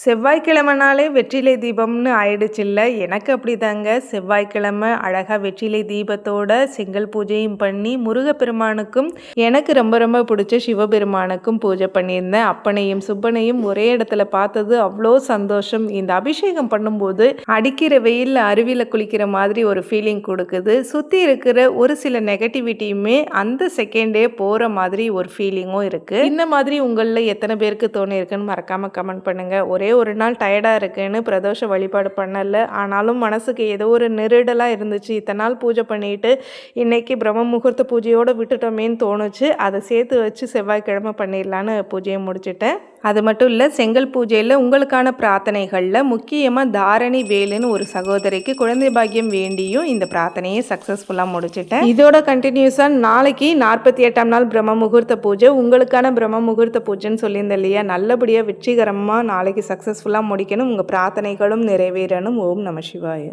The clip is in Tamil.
செவ்வாய்க்கிழமைனாலே வெற்றிலை தீபம்னு ஆயிடுச்சுல்ல. எனக்கு அப்படிதாங்க. செவ்வாய்க்கிழமை அழகாக வெற்றிலை தீபத்தோட செங்கல் பூஜையும் பண்ணி முருகப்பெருமானுக்கும் எனக்கு ரொம்ப ரொம்ப பிடிச்ச சிவபெருமானுக்கும் பூஜை பண்ணியிருந்தேன். அப்பனையும் சுப்பனையும் ஒரே இடத்துல பார்த்தது அவ்வளோ சந்தோஷம். இந்த அபிஷேகம் பண்ணும்போது அடிக்கிற வெயிலில் அருவியில் குளிக்கிற மாதிரி ஒரு ஃபீலிங் கொடுக்குது. சுற்றி இருக்கிற ஒரு சில நெகட்டிவிட்டியுமே அந்த செகண்டே போகிற மாதிரி ஒரு ஃபீலிங்கும் இருக்குது. இந்த மாதிரி உங்களில் எத்தனை பேருக்கு தோணியிருக்குன்னு மறக்காமல் கமெண்ட் பண்ணுங்கள். ஒரே ஒரு நாள் டயர்டாக இருக்குன்னு பிரதோஷ வழிபாடு பண்ணலை. ஆனாலும் மனசுக்கு ஏதோ ஒரு நெருடலாக இருந்துச்சு. இத்தனை நாள் பூஜை பண்ணிட்டு இன்றைக்கி பிரம்ம முகூர்த்த பூஜையோடு விட்டுட்டோமேன்னு தோணுச்சு. அதை சேர்த்து வச்சு செவ்வாய்க்கிழமை பண்ணிடலான்னு பூஜையை முடிச்சுட்டேன். அது மட்டும் இல்லை, செங்கல் பூஜையில் உங்களுக்கான பிரார்த்தனைகளில் முக்கியமாக தாரணி வேலுன்னு ஒரு சகோதரிக்கு குழந்தை பாக்கியம் வேண்டியும் இந்த பிரார்த்தனையை சக்ஸஸ்ஃபுல்லாக முடிச்சுட்டேன். இதோட கண்டினியூஸாக நாளைக்கு 48ஆம் நாள் பிரம்ம முகூர்த்த பூஜை. உங்களுக்கான பிரம்ம முகூர்த்த பூஜைன்னு சொல்லியிருந்தேன் இல்லையா, நல்லபடியாக வெற்றிகரமாக நாளைக்கு சக்ஸஸ்ஃபுல்லாக முடிக்கணும். உங்கள் பிரார்த்தனைகளும் நிறைவேறணும். ஓம் நம சிவாய.